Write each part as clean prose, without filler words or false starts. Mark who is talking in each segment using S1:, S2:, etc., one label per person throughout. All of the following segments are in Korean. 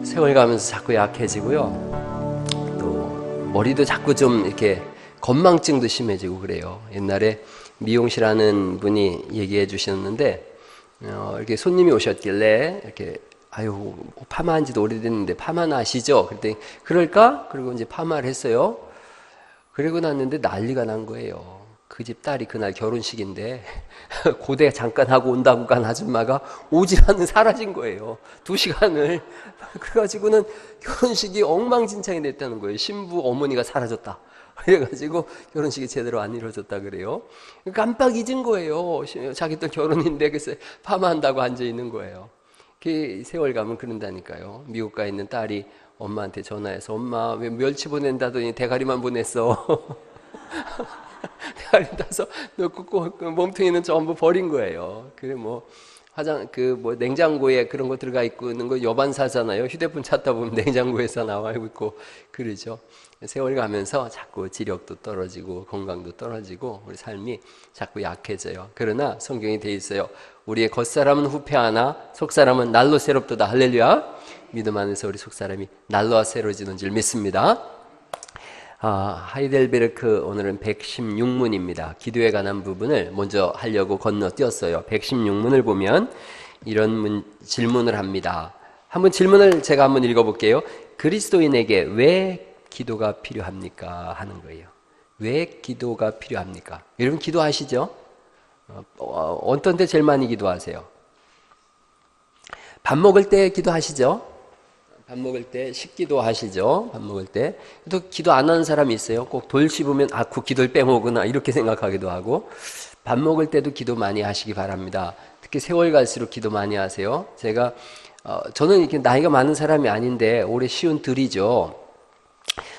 S1: 세월 가면서 자꾸 약해지고요. 또 머리도 자꾸 좀 이렇게 건망증도 심해지고 그래요. 옛날에 미용실 하는 분이 얘기해 주셨는데 이렇게 손님이 오셨길래 이렇게 아유 파마한 지도 오래됐는데 파마는 아시죠? 그랬더니 그럴까? 그리고 이제 파마를 했어요. 그리고 났는데 난리가 난 거예요. 그 집 딸이 그날 결혼식인데 고대 잠깐 하고 온다고 간 아줌마가 오질 않는 사라진 거예요. 2시간을. 그래가지고는 결혼식이 엉망진창이 됐다는 거예요. 신부 어머니가 사라졌다. 그래가지고 결혼식이 제대로 안 이루어졌다 그래요. 깜빡 잊은 거예요. 자기 딸 결혼인데 그래서 파마한다고 앉아 있는 거예요. 그 세월 가면 그런다니까요. 미국 가 있는 딸이 엄마한테 전화해서 엄마 왜 멸치 보낸다더니 대가리만 보냈어. 대가리 따서 넣고 몸뚱이는 전부 버린 거예요. 그래 뭐 냉장고에 그런 거 들어가 있는 거 여반사잖아요. 휴대폰 찾다 보면 냉장고에서 나와 있고 그러죠. 세월 가면서 자꾸 지력도 떨어지고 건강도 떨어지고 우리 삶이 자꾸 약해져요. 그러나 성경이 돼 있어요. 우리의 겉사람은 후패하나 속사람은 날로 새롭도다. 할렐루야. 믿음 안에서 우리 속사람이 날로 새로워지는 줄 믿습니다. 하이델베르크 오늘은 116문입니다. 기도에 관한 부분을 먼저 하려고 건너뛰었어요. 116문을 보면 이런 질문을 합니다. 제가 한번 읽어볼게요. 그리스도인에게 왜 기도가 필요합니까? 하는 거예요. 왜 기도가 필요합니까? 여러분 기도하시죠? 어떤 때 제일 많이 기도하세요? 밥 먹을 때 기도하시죠? 밥 먹을 때 식기도 하시죠? 밥 먹을 때. 또 기도 안 하는 사람이 있어요. 꼭 돌 씹으면 그 기도를 빼먹구나 이렇게 생각하기도 하고. 밥 먹을 때도 기도 많이 하시기 바랍니다. 특히 세월 갈수록 기도 많이 하세요. 저는 이렇게 나이가 많은 사람이 아닌데 올해 52이죠.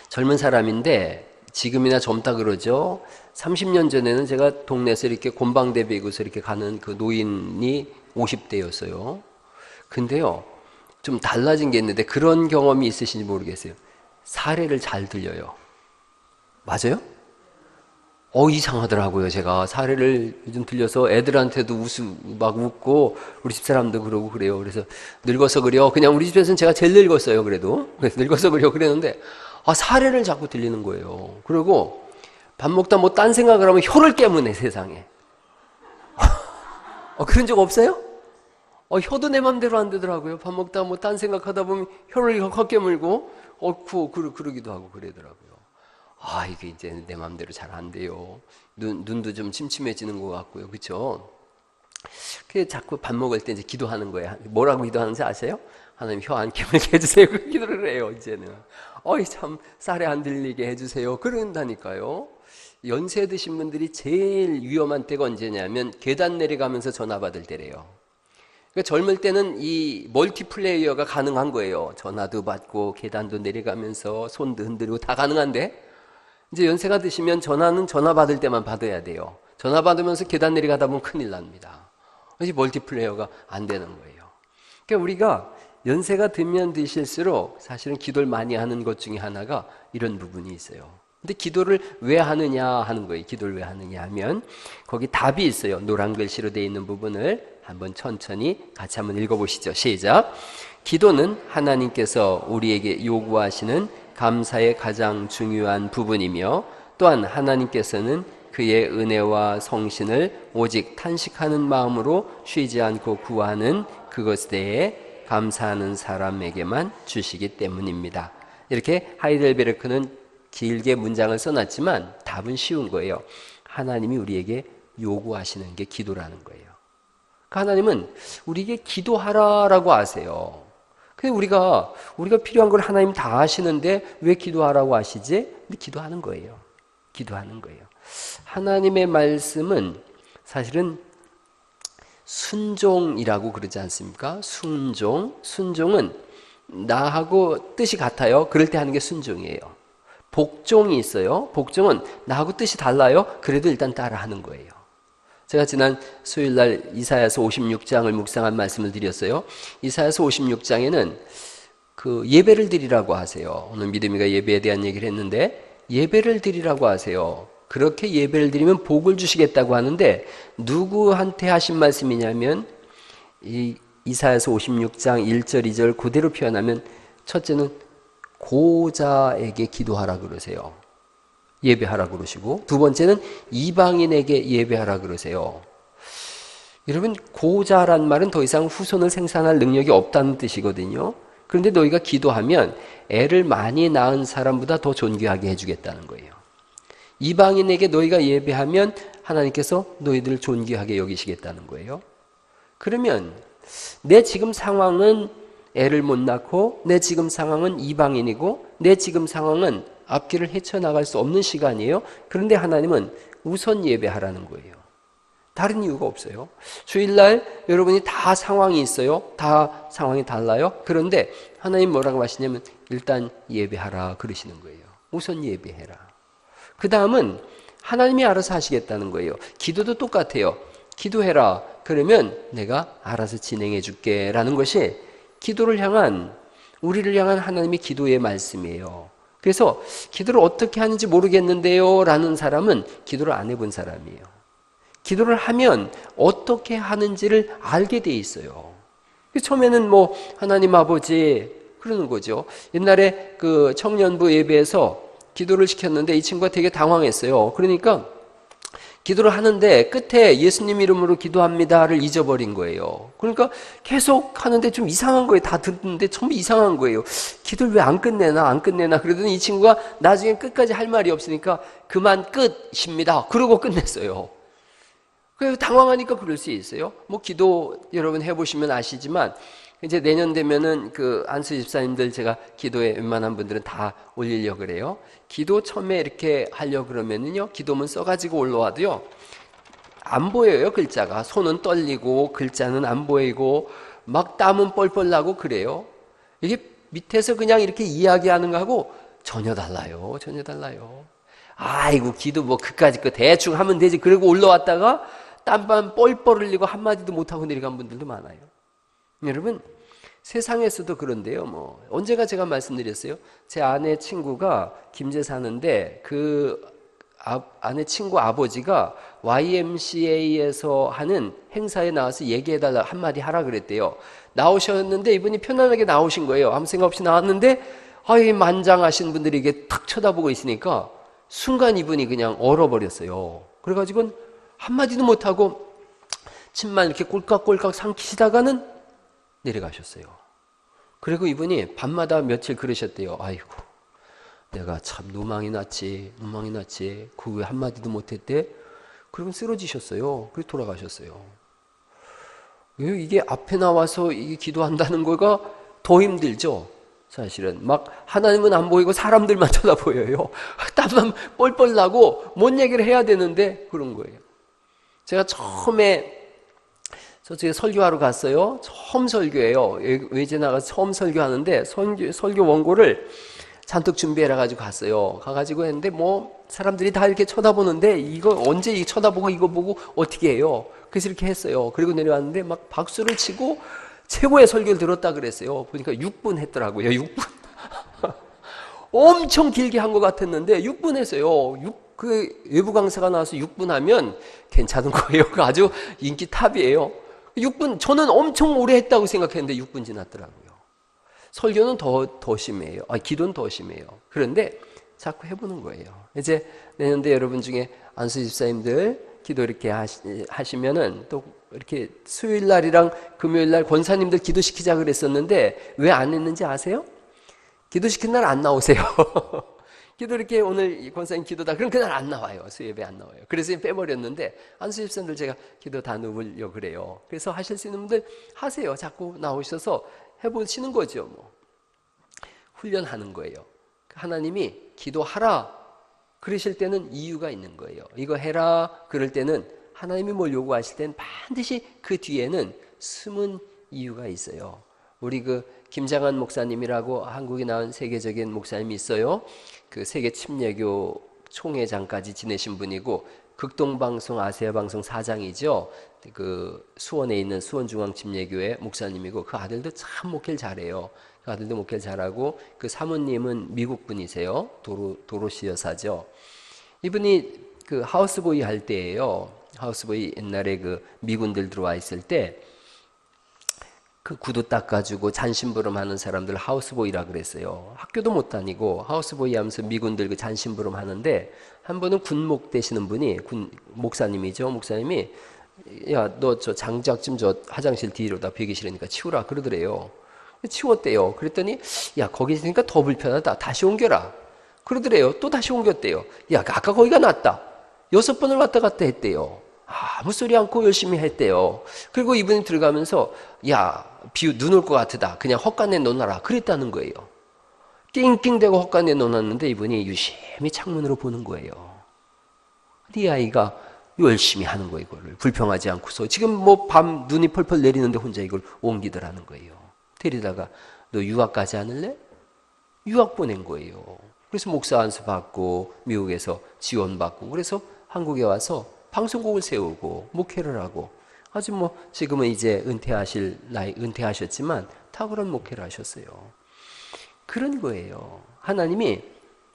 S1: 젊은 사람인데 지금이나 젊다 그러죠. 30년 전에는 제가 동네에서 이렇게 곤방대 베고서 이렇게 가는 그 노인이 50대였어요. 근데요. 좀 달라진 게 있는데 그런 경험이 있으신지 모르겠어요. 사례를 잘 들려요. 맞아요? 이상하더라고요. 제가 사례를 요즘 들려서 애들한테도 막 웃고 우리 집사람도 그러고 그래요. 그래서 늙어서 그래요. 그냥 우리 집에서는 제가 제일 늙었어요. 그래도 그래서 늙어서 그래요. 그랬는데 사례를 자꾸 들리는 거예요. 그리고 밥 먹다 뭐 딴 생각을 하면 혀를 깨무네 세상에. 그런 적 없어요? 혀도 내 맘대로 안 되더라고요. 밥 먹다 뭐 딴 생각하다 보면 혀를 헛 깨물고 그러기도 하고 그러더라고요. 이게 이제 내 맘대로 잘 안 돼요. 눈도 좀 침침해지는 것 같고요. 그렇죠? 그래서 자꾸 밥 먹을 때 이제 기도하는 거예요. 뭐라고 기도하는지 아세요? 하나님 혀 안 깨물게 해주세요. 그 기도를 해요. 이제는. 참 쌀에 안 들리게 해주세요. 그런다니까요. 연세 드신 분들이 제일 위험한 때가 언제냐면 계단 내려가면서 전화 받을 때래요. 그러니까 젊을 때는 이 멀티플레이어가 가능한 거예요. 전화도 받고 계단도 내려가면서 손도 흔들고 다 가능한데 이제 연세가 드시면 전화는 전화 받을 때만 받아야 돼요. 전화 받으면서 계단 내려가다 보면 큰일 납니다. 그래서 멀티플레이어가 안 되는 거예요. 그러니까 우리가 연세가 들면 드실수록 사실은 기도를 많이 하는 것 중에 하나가 이런 부분이 있어요. 근데 기도를 왜 하느냐 하는 거예요. 기도를 왜 하느냐 하면 거기 답이 있어요. 노란 글씨로 되어 있는 부분을 한번 천천히 같이 한번 읽어보시죠. 시작. 기도는 하나님께서 우리에게 요구하시는 감사의 가장 중요한 부분이며 또한 하나님께서는 그의 은혜와 성신을 오직 탄식하는 마음으로 쉬지 않고 구하는 그것에 대해 감사하는 사람에게만 주시기 때문입니다. 이렇게 하이델베르크는 길게 문장을 써놨지만 답은 쉬운 거예요. 하나님이 우리에게 요구하시는 게 기도라는 거예요. 하나님은 우리에게 기도하라라고 하세요. 근데 우리가 필요한 걸 하나님 다 아시는데 왜 기도하라고 하시지? 근데 기도하는 거예요. 기도하는 거예요. 하나님의 말씀은 사실은 순종이라고 그러지 않습니까? 순종은 나하고 뜻이 같아요. 그럴 때 하는 게 순종이에요. 복종이 있어요. 복종은 나하고 뜻이 달라요. 그래도 일단 따라하는 거예요. 제가 지난 수요일날 이사야서 56장을 묵상한 말씀을 드렸어요. 이사야서 56장에는 그 예배를 드리라고 하세요. 오늘 믿음이가 예배에 대한 얘기를 했는데 예배를 드리라고 하세요. 그렇게 예배를 드리면 복을 주시겠다고 하는데 누구한테 하신 말씀이냐면 이사야서 56장 1절 2절 그대로 표현하면 첫째는 고자에게 기도하라 그러세요. 예배하라 그러시고, 두 번째는 이방인에게 예배하라 그러세요. 여러분, 고자란 말은 더 이상 후손을 생산할 능력이 없다는 뜻이거든요. 그런데 너희가 기도하면 애를 많이 낳은 사람보다 더 존귀하게 해주겠다는 거예요. 이방인에게 너희가 예배하면 하나님께서 너희들을 존귀하게 여기시겠다는 거예요. 그러면 내 지금 상황은 애를 못 낳고, 내 지금 상황은 이방인이고, 내 지금 상황은 앞길을 헤쳐나갈 수 없는 시간이에요. 그런데 하나님은 우선 예배하라는 거예요. 다른 이유가 없어요. 주일날 여러분이 다 상황이 있어요. 다 상황이 달라요. 그런데 하나님 뭐라고 하시냐면 일단 예배하라 그러시는 거예요. 우선 예배해라. 그 다음은 하나님이 알아서 하시겠다는 거예요. 기도도 똑같아요. 기도해라. 그러면 내가 알아서 진행해 줄게 라는 것이 기도를 향한, 우리를 향한 하나님의 기도의 말씀이에요. 그래서 기도를 어떻게 하는지 모르겠는데요 라는 사람은 기도를 안 해본 사람이에요. 기도를 하면 어떻게 하는지를 알게 돼 있어요. 처음에는 뭐 하나님 아버지 그러는 거죠. 옛날에 그 청년부 예배에서 기도를 시켰는데 이 친구가 되게 당황했어요. 그러니까 기도를 하는데 끝에 예수님 이름으로 기도합니다를 잊어버린 거예요. 그러니까 계속 하는데 좀 이상한 거예요. 다 듣는데 전부 이상한 거예요. 기도를 왜 안 끝내나 그러더니 이 친구가 나중에 끝까지 할 말이 없으니까 그만 끝입니다. 그러고 끝냈어요. 그래서 당황하니까 그럴 수 있어요. 뭐 기도 여러분 해보시면 아시지만 이제 내년 되면은 그 안수 집사님들 제가 기도에 웬만한 분들은 다 올리려고 그래요. 기도 처음에 이렇게 하려고 그러면은요, 기도문 써가지고 올라와도요, 안 보여요, 글자가. 손은 떨리고, 글자는 안 보이고, 막 땀은 뻘뻘 나고 그래요. 이게 밑에서 그냥 이렇게 이야기하는 거하고 전혀 달라요. 전혀 달라요. 아이고, 기도 뭐 그까짓 거 대충 하면 되지. 그리고 올라왔다가 땀만 뻘뻘 흘리고 한마디도 못하고 내려간 분들도 많아요. 여러분, 세상에서도 그런데요. 뭐 언제가 제가 말씀드렸어요. 제 아내 친구가 김제 사는데 그 아내 친구 아버지가 YMCA에서 하는 행사에 나와서 얘기해달라 한마디 하라 그랬대요. 나오셨는데 이분이 편안하게 나오신 거예요. 아무 생각 없이 나왔는데 아이 만장하신 분들이 이게 탁 쳐다보고 있으니까 순간 이분이 그냥 얼어버렸어요. 그래가지고 한마디도 못하고 침만 이렇게 꼴깍꼴깍 삼키시다가는 내려가셨어요. 그리고 이분이 밤마다 며칠 그러셨대요. 아이고, 내가 참 누망이 났지. 그 왜 한마디도 못했대? 그리고 쓰러지셨어요. 그리고 돌아가셨어요. 이게 앞에 나와서 이게 기도한다는 거가 더 힘들죠. 사실은 막 하나님은 안 보이고 사람들만 쳐다보여요. 땀만 뻘뻘 나고 뭔 얘기를 해야 되는데 그런 거예요. 제가 처음에 저쪽에 설교하러 갔어요. 처음 설교예요. 외제 나가서 처음 설교하는데 설교 원고를 잔뜩 준비해라 가지고 갔어요. 가가지고 했는데 뭐 사람들이 다 이렇게 쳐다보는데 이거 언제 이 쳐다보고 이거 보고 어떻게 해요? 그래서 이렇게 했어요. 그리고 내려왔는데 막 박수를 치고 최고의 설교를 들었다 그랬어요. 보니까 6분 했더라고요. 6분. 엄청 길게 한 것 같았는데 6분 했어요. 그 외부 강사가 나와서 6분 하면 괜찮은 거예요. 아주 인기 탑이에요. 6분, 저는 엄청 오래 했다고 생각했는데 6분 지났더라고요. 설교는 더 심해요. 기도는 더 심해요. 그런데 자꾸 해보는 거예요. 이제 내년도 여러분 중에 안수 집사님들 기도 이렇게 하시면은 또 이렇게 수요일 날이랑 금요일 날 권사님들 기도시키자 그랬었는데 왜 안 했는지 아세요? 기도시킨 날 안 나오세요. 기도 이렇게 오늘 권사님 기도다. 그럼 그날 안 나와요. 수예배 안 나와요. 그래서 빼버렸는데 안수 집사님들 제가 기도 다 넣으려고 그래요. 그래서 하실 수 있는 분들 하세요. 자꾸 나오셔서 해보시는 거죠. 뭐 훈련하는 거예요. 하나님이 기도하라 그러실 때는 이유가 있는 거예요. 이거 해라 그럴 때는 하나님이 뭘 요구하실 때는 반드시 그 뒤에는 숨은 이유가 있어요. 우리 그 김장한 목사님이라고 한국에 나온 세계적인 목사님이 있어요. 그 세계 침례교 총회장까지 지내신 분이고 극동방송 아시아방송 사장이죠. 그 수원에 있는 수원중앙침례교회 목사님이고 그 아들도 참 목회를 잘해요. 그 아들도 목회를 잘하고 그 사모님은 미국 분이세요. 도로시 여사죠. 이분이 그 하우스보이 할 때예요. 하우스보이 옛날에 그 미군들 들어와 있을 때 그 구두 닦아주고 잔심부름 하는 사람들 하우스보이라 그랬어요. 학교도 못 다니고 하우스보이 하면서 미군 들고 잔심부름 하는데, 한 번은 군목 되시는 분이, 목사님이죠. 목사님이, 야, 너 저 장작 좀 저 화장실 뒤로다 베기 싫으니까 치우라 그러더래요. 치웠대요. 그랬더니, 야, 거기 있으니까 더 불편하다. 다시 옮겨라. 그러더래요. 또 다시 옮겼대요. 야, 아까 거기가 낫다. 6번을 왔다 갔다 했대요. 아무 소리 않고 열심히 했대요. 그리고 이분이 들어가면서, 야, 눈 올 것 같으다. 그냥 헛간에 놓아라. 그랬다는 거예요. 낑낑대고 헛간에 놓았는데 이분이 유심히 창문으로 보는 거예요. 이 아이가 열심히 하는 거예요. 이거를 불평하지 않고서. 지금 뭐 밤 눈이 펄펄 내리는데 혼자 이걸 옮기더라는 거예요. 데리다가 너 유학 가지 않을래? 유학 보낸 거예요. 그래서 목사 안수 받고 미국에서 지원받고, 그래서 한국에 와서 방송국을 세우고 목회를 하고, 아주 뭐 지금은 이제 은퇴하셨지만 탁월한 목회를 하셨어요. 그런 거예요. 하나님이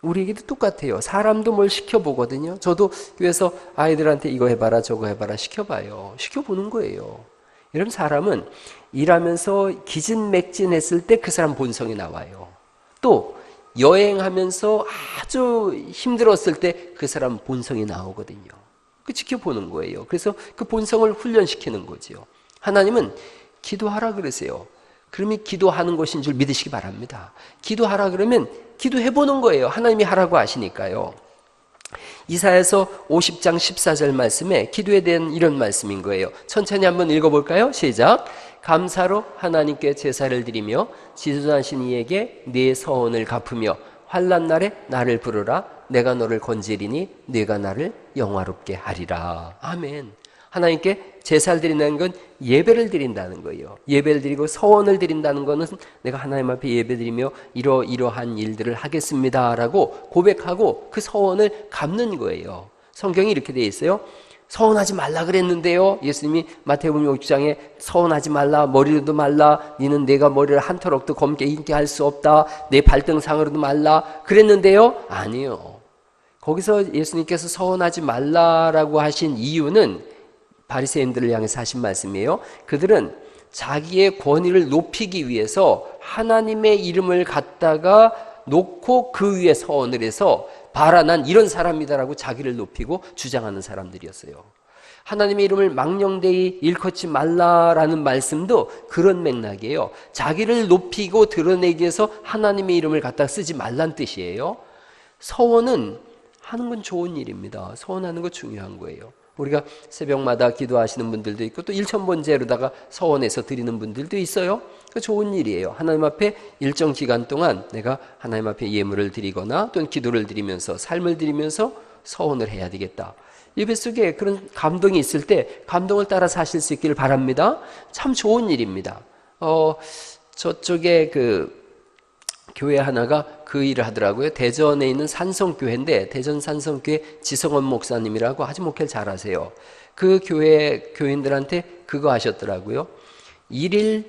S1: 우리에게도 똑같아요. 사람도 뭘 시켜보거든요. 저도 교회에서 아이들한테 이거 해봐라 저거 해봐라 시켜봐요. 시켜보는 거예요. 여러분, 사람은 일하면서 기진맥진했을 때 그 사람 본성이 나와요. 또 여행하면서 아주 힘들었을 때 그 사람 본성이 나오거든요. 그 지켜보는 거예요. 그래서 그 본성을 훈련시키는 거지요. 하나님은 기도하라 그러세요. 그러면 기도하는 것인 줄 믿으시기 바랍니다. 기도하라 그러면 기도해보는 거예요. 하나님이 하라고 하시니까요. 이사야서 50장 14절 말씀에 기도에 대한 이런 말씀인 거예요. 천천히 한번 읽어볼까요? 시작. 감사로 하나님께 제사를 드리며 지존하신 이에게 네 서원을 갚으며 환난 날에 나를 부르라. 내가 너를 건지리니 네가 나를 영화롭게 하리라. 아멘. 하나님께 제사를 드린다는 건 예배를 드린다는 거예요. 예배를 드리고 서원을 드린다는 것은 내가 하나님 앞에 예배드리며 이러한 일들을 하겠습니다라고 고백하고 그 서원을 갚는 거예요. 성경이 이렇게 되어 있어요. 서원하지 말라 그랬는데요. 예수님이 마태복음 6장에 서원하지 말라, 머리로도 말라, 니는 내가 머리를 한 터럭도 검게 인게 할 수 없다, 내 발등상으로도 말라 그랬는데요. 아니요. 거기서 예수님께서 서원하지 말라라고 하신 이유는 바리새인들을 향해서 하신 말씀이에요. 그들은 자기의 권위를 높이기 위해서 하나님의 이름을 갖다가 놓고 그 위에 서원을 해서 봐라 난 이런 사람이다라고 자기를 높이고 주장하는 사람들이었어요. 하나님의 이름을 망령되이 일컫지 말라라는 말씀도 그런 맥락이에요. 자기를 높이고 드러내기 위해서 하나님의 이름을 갖다 쓰지 말란 뜻이에요. 서원은 하는 건 좋은 일입니다. 서원하는 거 중요한 거예요. 우리가 새벽마다 기도하시는 분들도 있고 또 일천번제로다가 서원해서 드리는 분들도 있어요. 그 좋은 일이에요. 하나님 앞에 일정 기간 동안 내가 하나님 앞에 예물을 드리거나 또는 기도를 드리면서 삶을 드리면서 서원을 해야 되겠다. 예배 속에 그런 감동이 있을 때 감동을 따라 사실 수 있기를 바랍니다. 참 좋은 일입니다. 저쪽에 교회 하나가 그 일을 하더라고요. 대전에 있는 산성교회인데 대전 산성교회 지성원 목사님이라고 아주 목회를 잘하세요. 그 교회 교인들한테 그거 하셨더라고요. 1일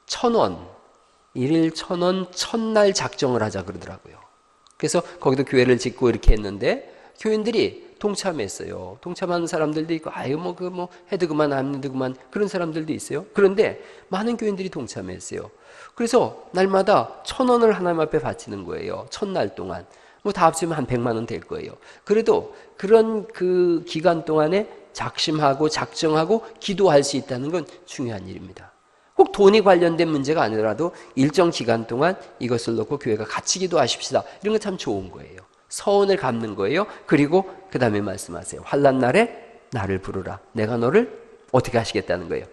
S1: 1,000원 첫날 작정을 하자 그러더라고요. 그래서 거기도 교회를 짓고 이렇게 했는데 교인들이 동참했어요. 동참하는 사람들도 있고 아유 뭐 해도 그만 안 해도 그만 그런 사람들도 있어요. 그런데 많은 교인들이 동참했어요. 그래서 날마다 1,000원을 하나님 앞에 바치는 거예요. 첫날 동안. 뭐 다 합치면 한 100만 원 될 거예요. 그래도 그런 그 기간 동안에 작심하고 작정하고 기도할 수 있다는 건 중요한 일입니다. 꼭 돈이 관련된 문제가 아니라도 일정 기간 동안 이것을 놓고 교회가 같이 기도하십시다. 이런 건 참 좋은 거예요. 서원을 갚는 거예요. 그리고 그 다음에 말씀하세요. 환난 날에 나를 부르라. 내가 너를 어떻게 하시겠다는 거예요?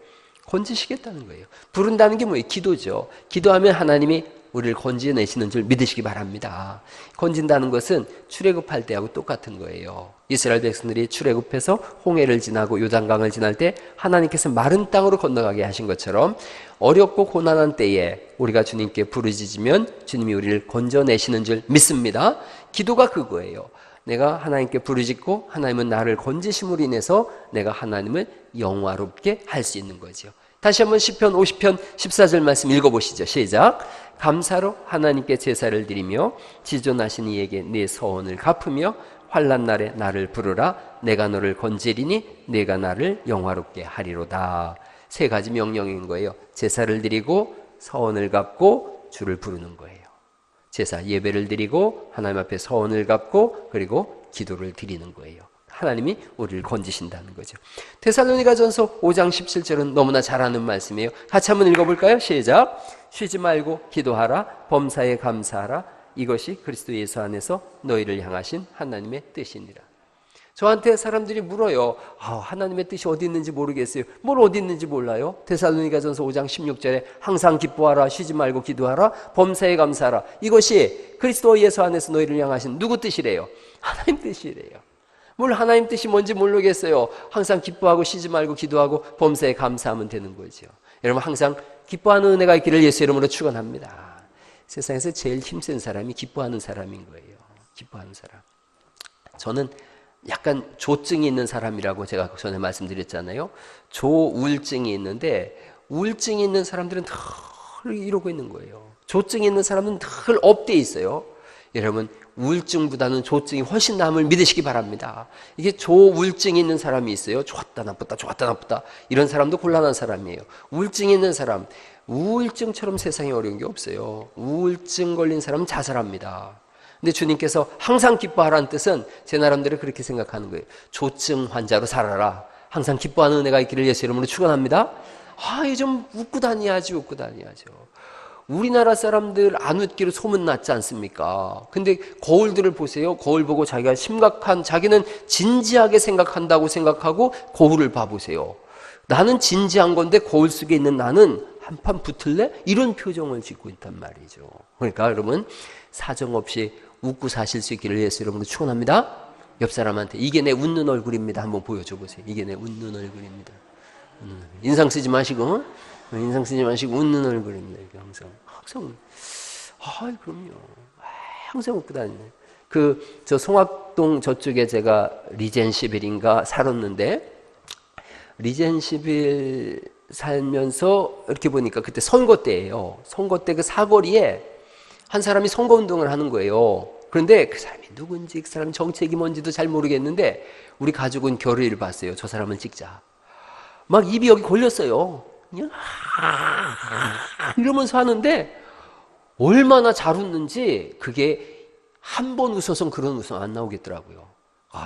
S1: 건지시겠다는 거예요. 부른다는 게 뭐예요? 기도죠. 기도하면 하나님이 우리를 건지내시는 줄 믿으시기 바랍니다. 건진다는 것은 출애굽할 때하고 똑같은 거예요. 이스라엘 백성들이 출애굽해서 홍해를 지나고 요단강을 지날 때 하나님께서 마른 땅으로 건너가게 하신 것처럼 어렵고 고난한 때에 우리가 주님께 부르짖으면 주님이 우리를 건져내시는 줄 믿습니다. 기도가 그거예요. 내가 하나님께 부르짖고 하나님은 나를 건지심으로 인해서 내가 하나님을 영화롭게 할 수 있는 거죠. 다시 한번 시편 50편 14절 말씀 읽어보시죠. 시작. 감사로 하나님께 제사를 드리며 지존하신 이에게 내 서원을 갚으며 환난 날에 나를 부르라. 내가 너를 건지리니 내가 나를 영화롭게 하리로다. 세 가지 명령인 거예요. 제사를 드리고 서원을 갚고 주를 부르는 거예요. 제사, 예배를 드리고 하나님 앞에 서원을 갚고 그리고 기도를 드리는 거예요. 하나님이 우리를 건지신다는 거죠. 데살로니가전서 5장 17절은 너무나 잘 아는 말씀이에요. 같이 한번 읽어볼까요? 시작. 쉬지 말고 기도하라. 범사에 감사하라. 이것이 그리스도 예수 안에서 너희를 향하신 하나님의 뜻이니라. 저한테 사람들이 물어요. 하나님의 뜻이 어디 있는지 모르겠어요. 뭘 어디 있는지 몰라요? 데살로니가전서 5장 16절에 항상 기뻐하라. 쉬지 말고 기도하라. 범사에 감사하라. 이것이 그리스도 예수 안에서 너희를 향하신 누구 뜻이래요? 하나님 뜻이래요. 뭘 하나님 뜻이 뭔지 모르겠어요. 항상 기뻐하고 쉬지 말고 기도하고 범사에 감사하면 되는 거죠. 여러분 항상 기뻐하는 은혜가 있기를 예수 이름으로 축원합니다. 세상에서 제일 힘센 사람이 기뻐하는 사람인 거예요. 기뻐하는 사람. 저는 약간 조증이 있는 사람이라고 제가 전에 말씀드렸잖아요. 조우울증이 있는데 우울증이 있는 사람들은 늘 이러고 있는 거예요. 조증이 있는 사람은 늘 업돼 있어요. 여러분 우울증보다는 조증이 훨씬 남을 믿으시기 바랍니다. 이게 조우울증이 있는 사람이 있어요. 좋았다 나쁘다 좋았다 나쁘다 이런 사람도 곤란한 사람이에요. 우울증이 있는 사람, 우울증처럼 세상에 어려운 게 없어요. 우울증 걸린 사람은 자살합니다. 근데 주님께서 항상 기뻐하라는 뜻은 제 나름대로 그렇게 생각하는 거예요. 조증 환자로 살아라. 항상 기뻐하는 은혜가 있기를 예수 이름으로 축원합니다. 이제 좀 웃고 다녀야지. 우리나라 사람들 안 웃기로 소문났지 않습니까? 근데 거울들을 보세요. 거울 보고 자기가 자기는 진지하게 생각한다고 생각하고 거울을 봐보세요. 나는 진지한 건데 거울 속에 있는 나는 한판 붙을래? 이런 표정을 짓고 있단 말이죠. 그러니까 여러분 사정없이 웃고 사실 수 있기를 예수 이름으로 축원합니다. 옆 사람한테 이게 내 웃는 얼굴입니다. 한번 보여줘 보세요. 이게 내 웃는 얼굴입니다. 인상 쓰지 마시고 웃는 얼굴입니다. 이렇게 항상 그럼요. 항상 웃고 다니네. 저 송악동 저쪽에 제가 리젠시빌인가 살았는데 리젠시빌 살면서 이렇게 보니까 그때 선거 때예요. 선거 때 그 사거리에 한 사람이 선거운동을 하는 거예요. 그런데 그 사람이 누군지 그 사람 정책이 뭔지도 잘 모르겠는데 우리 가족은 결의를 봤어요. 저 사람을 찍자. 막 입이 여기 걸렸어요. 그냥 이러면서 하는데 얼마나 잘 웃는지 그게 한 번 웃어서 그런 웃음 안 나오겠더라고요.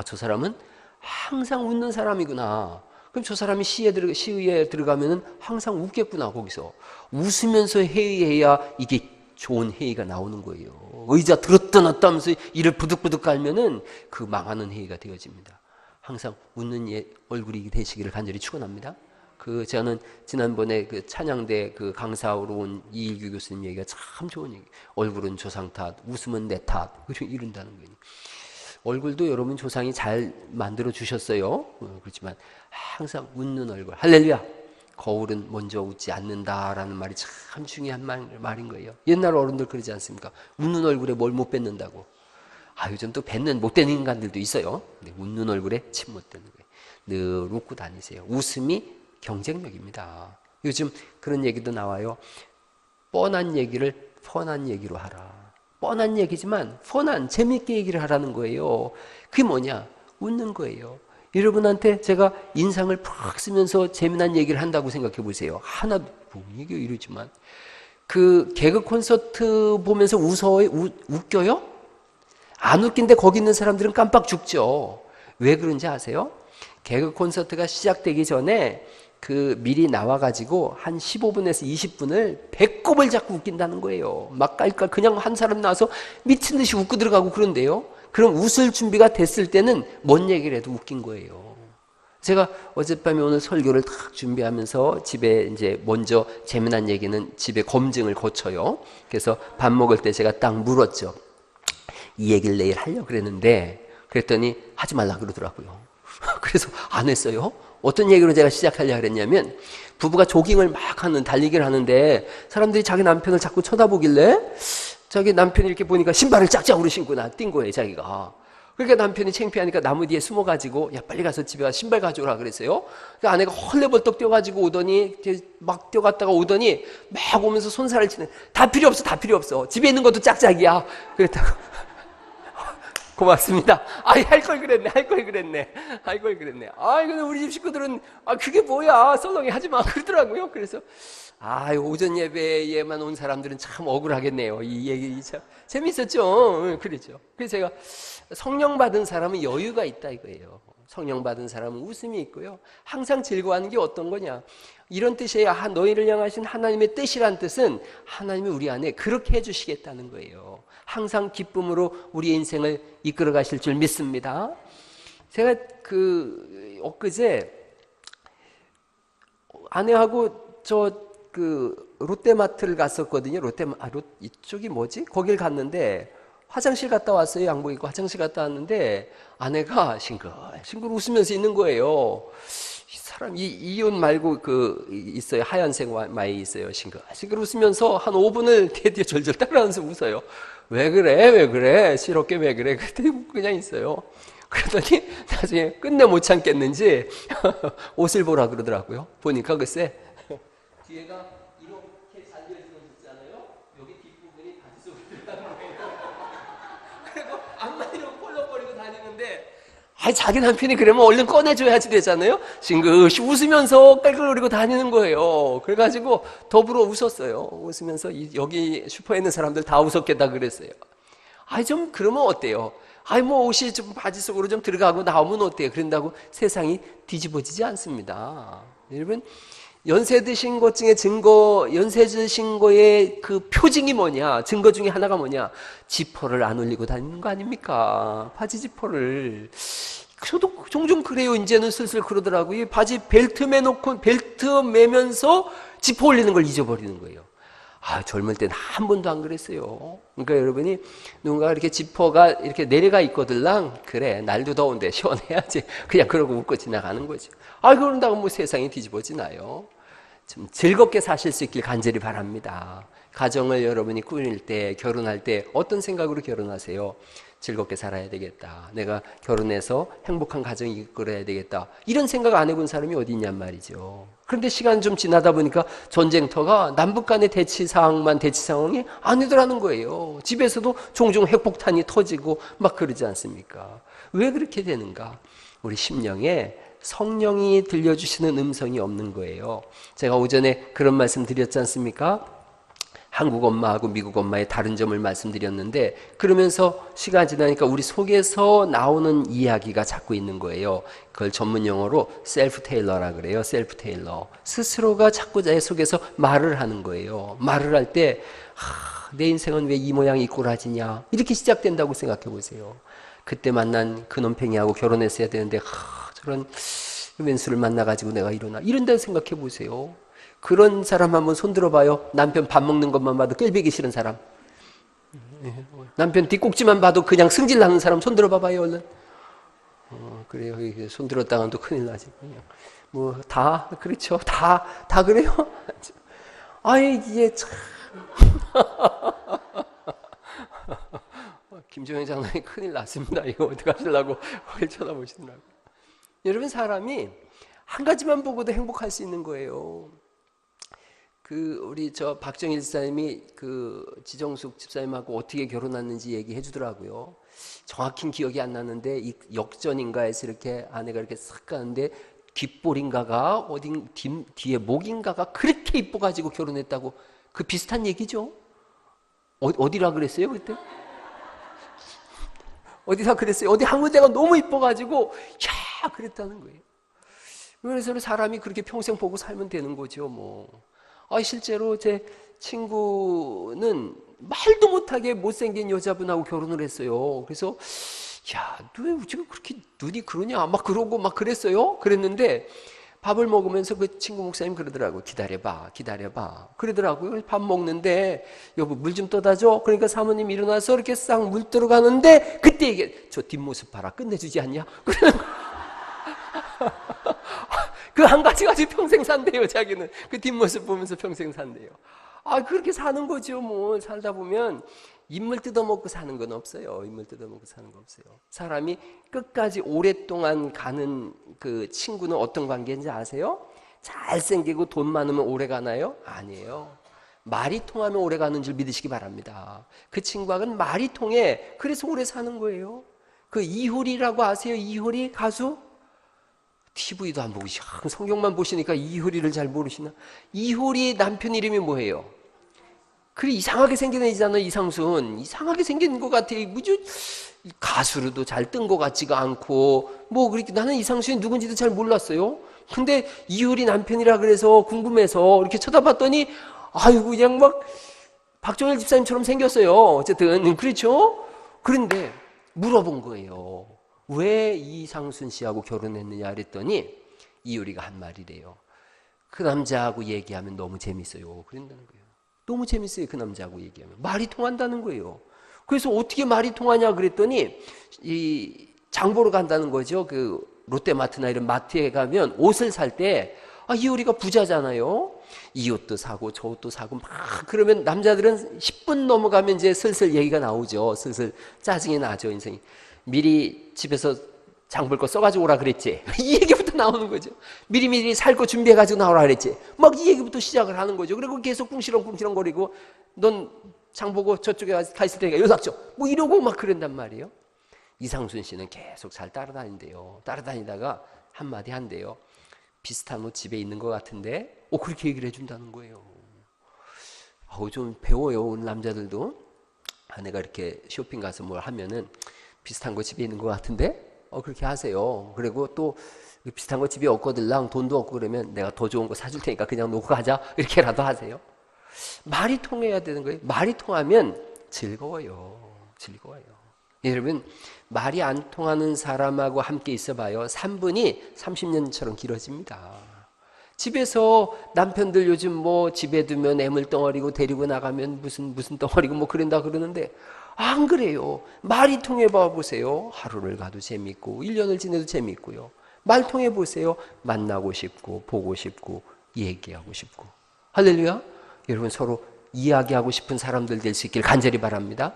S1: 저 사람은 항상 웃는 사람이구나. 그럼 저 사람이 시위에 들어가면은 항상 웃겠구나. 거기서 웃으면서 회의해야 이게 좋은 회의가 나오는 거예요. 의자 들었다 놨다 하면서 이를 부득부득 깔면은 그 망하는 회의가 되어집니다. 항상 웃는 얼굴이 되시기를 간절히 축원합니다. 저는 지난번에 그 찬양대 그 강사로 온 이일규 교수님 얘기가 참 좋은 얘기. 얼굴은 조상 탓, 웃음은 내 탓. 이런다는 거예요. 얼굴도 여러분 조상이 잘 만들어 주셨어요. 그렇지만 항상 웃는 얼굴. 할렐루야. 거울은 먼저 웃지 않는다라는 말이 참 중요한 말인 거예요. 옛날 어른들 그러지 않습니까? 웃는 얼굴에 뭘 못 뱉는다고. 요즘 또 뱉는 못되는 인간들도 있어요. 근데 웃는 얼굴에 침 못 뱉는 거예요. 늘 웃고 다니세요. 웃음이 경쟁력입니다. 요즘 그런 얘기도 나와요. 뻔한 얘기를 펀한 얘기로 하라. 뻔한 얘기지만 펀한 재밌게 얘기를 하라는 거예요. 그게 뭐냐? 웃는 거예요. 여러분한테 제가 인상을 푹 쓰면서 재미난 얘기를 한다고 생각해 보세요. 하나도 못 얘기해요 이러지만 그 개그 콘서트 보면서 웃겨요? 안 웃긴데 거기 있는 사람들은 깜빡 죽죠. 왜 그런지 아세요? 개그 콘서트가 시작되기 전에 미리 나와가지고 한 15분에서 20분을 배꼽을 잡고 웃긴다는 거예요. 막 깔깔 그냥 한 사람 나와서 미친 듯이 웃고 들어가고 그런데요. 그럼 웃을 준비가 됐을 때는 뭔 얘기를 해도 웃긴 거예요. 제가 어젯밤에 오늘 설교를 딱 준비하면서 집에 이제 먼저 재미난 얘기는 집에 검증을 거쳐요. 그래서 밥 먹을 때 제가 딱 물었죠. 이 얘기를 내일 하려고 그랬는데 그랬더니 하지 말라 그러더라고요. 그래서 안 했어요. 어떤 얘기로 제가 시작하려고 그랬냐면 부부가 조깅을 막 달리기를 하는데 사람들이 자기 남편을 자꾸 쳐다보길래 자기 남편이 이렇게 보니까 신발을 짝짝으로 신고 뛴 거예요 자기가. 그러니까 남편이 창피하니까 나무 뒤에 숨어가지고 야 빨리 가서 집에 가서 신발 가져오라 그랬어요. 그러니까 아내가 헐레벌떡 뛰어가지고 오더니 막 뛰어갔다가 오더니 막 오면서 손살을 치네. 다 필요 없어 집에 있는 것도 짝짝이야 그랬다고. 고맙습니다. 아이, 할 걸 그랬네. 할 걸 그랬네. 할 걸 그랬네. 아이, 근데 우리 집 식구들은, 그게 뭐야. 썰렁이 하지 마. 그러더라고요. 그래서, 오전 예배에만 온 사람들은 참 억울하겠네요. 이 얘기 참 재밌었죠. 그렇죠. 그래서 제가 성령 받은 사람은 여유가 있다 이거예요. 성령 받은 사람은 웃음이 있고요. 항상 즐거워하는 게 어떤 거냐. 이런 뜻이에요. 너희를 향하신 하나님의 뜻이란 뜻은 하나님이 우리 안에 그렇게 해주시겠다는 거예요. 항상 기쁨으로 우리의 인생을 이끌어 가실 줄 믿습니다. 제가 엊그제 아내하고 롯데마트를 갔었거든요. 이쪽이 뭐지? 거길 갔는데 화장실 갔다 왔어요. 양복 입고 화장실 갔다 왔는데 아내가 싱글 웃으면서 있는 거예요. 이 사람 이 옷 말고 있어요. 하얀색 마이 있어요. 싱글 웃으면서 한 5분을 대뒤에 절절 따라하면서 웃어요. 왜 그래? 시럽게 왜 그래? 그때 그냥 있어요. 그러더니 나중에 끝내 못 참겠는지 옷을 보라 그러더라고요. 보니까 글쎄 뒤에가 이렇게 잘려있는 거 있잖아요. 여기 뒷부분이 바지 속에 들어가는 거예요. 그리고 앞마디로 펄럭거리고 다니는데 자기 남편이 그러면 얼른 꺼내줘야지 되잖아요. 싱긋이 웃으면서 깔깔거리고 다니는 거예요. 그래가지고 더불어 웃었어요. 웃으면서 여기 슈퍼에 있는 사람들 다 웃었겠다 그랬어요. 좀 그러면 어때요? 옷이 좀 바지 속으로 좀 들어가고 나오면 어때요? 그런다고 세상이 뒤집어지지 않습니다. 여러분, 연세 드신 것 중에 연세 드신 거의 그 표징이 뭐냐? 증거 중에 하나가 뭐냐? 지퍼를 안 올리고 다니는 거 아닙니까? 바지 지퍼를. 저도 종종 그래요. 이제는 슬슬 그러더라고요. 바지 벨트 매면서 지퍼 올리는 걸 잊어버리는 거예요. 젊을 때는 한 번도 안 그랬어요. 그러니까 여러분이 누군가 이렇게 지퍼가 이렇게 내려가 있거들랑, 그래, 날도 더운데 시원해야지. 그냥 그러고 웃고 지나가는 거죠. 그런다고 뭐 세상이 뒤집어지나요? 좀 즐겁게 사실 수 있길 간절히 바랍니다. 가정을 여러분이 꾸밀 때, 결혼할 때 어떤 생각으로 결혼하세요? 즐겁게 살아야 되겠다. 내가 결혼해서 행복한 가정 이끌어야 되겠다. 이런 생각 안 해본 사람이 어디 있냔 말이죠. 그런데 시간 좀 지나다 보니까 전쟁터가 남북 간의 대치 상황이 아니더라는 거예요. 집에서도 종종 핵폭탄이 터지고 막 그러지 않습니까? 왜 그렇게 되는가? 우리 심령에 성령이 들려주시는 음성이 없는 거예요. 제가 오전에 그런 말씀 드렸지 않습니까? 한국 엄마하고 미국 엄마의 다른 점을 말씀드렸는데, 그러면서 시간 지나니까 우리 속에서 나오는 이야기가 자꾸 있는 거예요. 그걸 전문 용어로 셀프 테일러라 그래요. 셀프 테일러. 스스로가 자꾸 내 속에서 말을 하는 거예요. 말을 할 때 내 인생은 왜 이 모양 이 꼬라지냐, 이렇게 시작된다고 생각해 보세요. 그때 만난 그 놈팽이하고 결혼했어야 되는데 저런 왼수를 만나가지고 내가 이런다고 생각해 보세요. 그런 사람 한번 손 들어봐요. 남편 밥 먹는 것만 봐도 꼴보기 싫은 사람. 남편 뒷꼭지만 봐도 그냥 승질나는 사람 손 들어봐봐요 얼른. 그래요. 손 들었다가는 또 큰일 나지. 그냥 다 그렇죠. 다 그래요. 이게 참. 김종현 장로님 큰일 났습니다. 이거 어떻게 하시려고 쳐다보시더라고요. 여러분, 사람이 한 가지만 보고도 행복할 수 있는 거예요. 우리 박정일 집사님이 지정숙 집사님하고 어떻게 결혼했는지 얘기해 주더라고요. 정확히 기억이 안 나는데 이 역전인가에서 이렇게 아내가 이렇게 싹 가는데 뒷볼인가가 뒤에 목인가가 그렇게 이뻐가지고 결혼했다고, 그 비슷한 얘기죠. 어디라 그랬어요 그때? 어디다 그랬어요? 어디 한 군데가 너무 이뻐가지고 그랬다는 거예요. 그래서 사람이 그렇게 평생 보고 살면 되는 거죠 뭐. 실제로 제 친구는 말도 못하게 못생긴 여자분하고 결혼을 했어요. 그래서 너 왜 지금 그렇게 눈이 그러냐 막 그러고 막 그랬어요. 그랬는데 밥을 먹으면서 그 친구 목사님 그러더라고요. 기다려봐 그러더라고요. 밥 먹는데 여보 물 좀 떠다 줘. 그러니까 사모님 일어나서 이렇게 싹 물 들어가는데 그때 이게 저 뒷모습 봐라, 끝내주지 않냐 그러는 거예요. 그 한 가지가 평생 산대요. 자기는 그 뒷모습 보면서 평생 산대요. 그렇게 사는 거죠 뭐. 살다 보면 인물 뜯어먹고 사는 건 없어요. 사람이 끝까지 오랫동안 가는 그 친구는 어떤 관계인지 아세요? 잘생기고 돈 많으면 오래 가나요? 아니에요. 말이 통하면 오래 가는 줄 믿으시기 바랍니다. 그 친구하고는 말이 통해. 그래서 오래 사는 거예요. 그 이효리라고 아세요? 이효리 가수? TV도 안 보고 성경만 보시니까 이효리를 잘 모르시나? 이효리 남편 이름이 뭐예요? 그래 이상하게 생긴 애잖아. 이상순 이상하게 생긴 것 같아. 무슨 가수로도 잘 뜬 것 같지가 않고 뭐 그렇게 나는 이상순이 누군지도 잘 몰랐어요. 근데 이효리 남편이라 그래서 궁금해서 이렇게 쳐다봤더니 아이고 그냥 막 박정일 집사님처럼 생겼어요. 어쨌든 그렇죠. 그런데 물어본 거예요. 왜 이상순 씨하고 결혼했느냐 그랬더니 이효리가 한 말이래요. 그 남자하고 얘기하면 너무 재밌어요. 그런다는 거예요. 너무 재밌어요. 그 남자하고 얘기하면 말이 통한다는 거예요. 그래서 어떻게 말이 통하냐 그랬더니 이 장보러 간다는 거죠. 그 롯데마트나 이런 마트에 가면 옷을 살 때 이효리가 부자잖아요. 이 옷도 사고 저 옷도 사고 막 그러면 남자들은 10분 넘어가면 이제 슬슬 얘기가 나오죠. 슬슬 짜증이 나죠. 인생이. 미리 집에서 장 볼 거 써가지고 오라 그랬지. 이 얘기부터 나오는 거죠. 미리미리 살 거 준비해가지고 나오라 그랬지. 막 이 얘기부터 시작을 하는 거죠. 그리고 계속 꿍시렁꿍시렁 거리고 넌 장 보고 저쪽에 가 있을 테니까 연락 줘. 뭐 이러고 막 그런단 말이에요. 이상순 씨는 계속 잘 따라다닌대요. 따라다니다가 한마디 한대요. 비슷한 옷 집에 있는 것 같은데 그렇게 얘기를 해준다는 거예요. 좀 배워요. 오늘 남자들도 아내가 이렇게 쇼핑 가서 뭘 하면은 비슷한 거 집에 있는 것 같은데 그렇게 하세요. 그리고 또 비슷한 거 집에 없거들랑 돈도 없고 그러면 내가 더 좋은 거 사줄 테니까 그냥 놓고 가자 이렇게라도 하세요. 말이 통해야 되는 거예요. 말이 통하면 즐거워요. 여러분 말이 안 통하는 사람하고 함께 있어봐요. 3분이 30년처럼 길어집니다. 집에서 남편들 요즘 뭐 집에 두면 애물덩어리고 데리고 나가면 무슨 덩어리고 뭐 그런다 그러는데 안 그래요. 말이 통해봐 보세요. 하루를 가도 재밌고 1년을 지내도 재밌고요. 말 통해 보세요. 만나고 싶고 보고 싶고 얘기하고 싶고. 할렐루야. 여러분 서로 이야기하고 싶은 사람들 될 수 있길 간절히 바랍니다.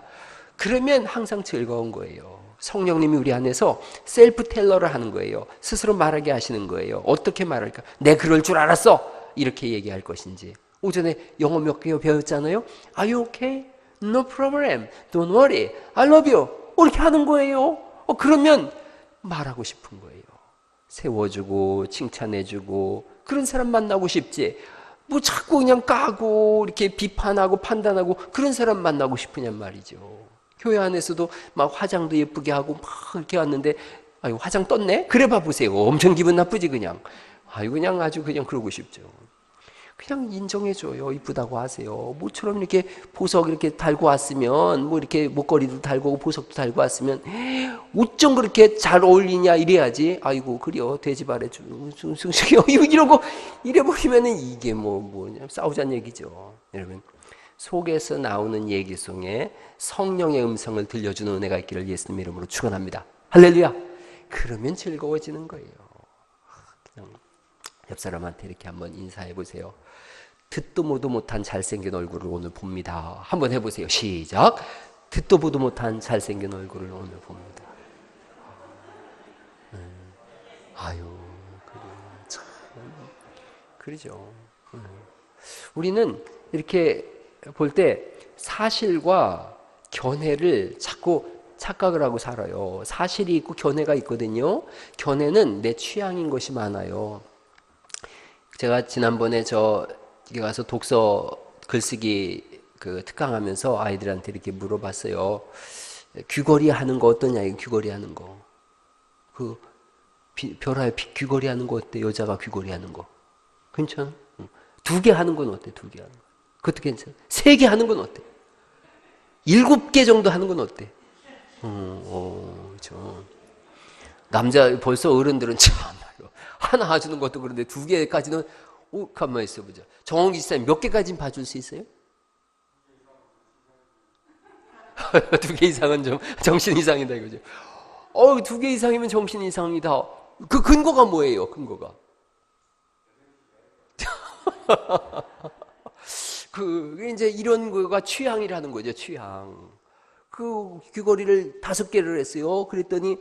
S1: 그러면 항상 즐거운 거예요. 성령님이 우리 안에서 셀프 텔러를 하는 거예요. 스스로 말하게 하시는 거예요. 어떻게 말할까? 내 그럴 줄 알았어. 이렇게 얘기할 것인지. 오전에 영어 몇 개 배웠잖아요. Are you okay? No problem. Don't worry. I love you. 이렇게 하는 거예요. 그러면 말하고 싶은 거예요. 세워주고 칭찬해주고 그런 사람 만나고 싶지. 뭐 자꾸 그냥 까고 이렇게 비판하고 판단하고 그런 사람 만나고 싶으냔 말이죠. 교회 안에서도 막 화장도 예쁘게 하고 막 이렇게 왔는데 아유 화장 떴네? 그래 봐 보세요. 엄청 기분 나쁘지 그냥. 그냥 아주 그냥 그러고 싶죠. 그냥 인정해줘요. 이쁘다고 하세요. 모처럼 이렇게 보석 이렇게 달고 왔으면 뭐 이렇게 목걸이도 달고 보석도 달고 왔으면 어쩜 그렇게 잘 어울리냐 이래야지. 아이고 그래요. 돼지발에 이러고 이래버리면은 이게 뭐냐 싸우자는 얘기죠. 여러분 속에서 나오는 얘기 속에 성령의 음성을 들려주는 은혜가 있기를 예수님 이름으로 축원합니다. 할렐루야. 그러면 즐거워지는 거예요. 그냥 옆 사람한테 이렇게 한번 인사해 보세요. 듣도 보도 못한 잘생긴 얼굴을 오늘 봅니다. 한번 해보세요. 시작. 듣도 보도 못한 잘생긴 얼굴을 오늘 봅니다. 아유, 참 그러죠. 우리는 이렇게 볼 때 사실과 견해를 자꾸 착각을 하고 살아요. 사실이 있고 견해가 있거든요. 견해는 내 취향인 것이 많아요. 제가 지난번에 저기 가서 독서 글쓰기 그 특강하면서 아이들한테 이렇게 물어봤어요. 귀걸이 하는 거 어떠냐? 귀걸이 하는 거. 그 별아야 귀걸이 하는 거 어때? 여자가 귀걸이 하는 거. 괜찮아? 2개 하는 건 어때? 2개 하는 거. 그것도 괜찮아. 3개 하는 건 어때? 7개 정도 하는 건 어때? 남자 벌써 어른들은 참말로 하나 해주는 것도 그런데 2개까지는 가만히 있어보자. 정원기 집사님 몇 개까지는 봐줄 수 있어요? 2개 이상은 좀 정신 이상이다 이거죠. 2개 이상이면 정신 이상이다. 그 근거가 뭐예요? 근거가 이제 이런 거가 취향이라는 거죠. 취향. 그 귀걸이를 5개를 했어요. 그랬더니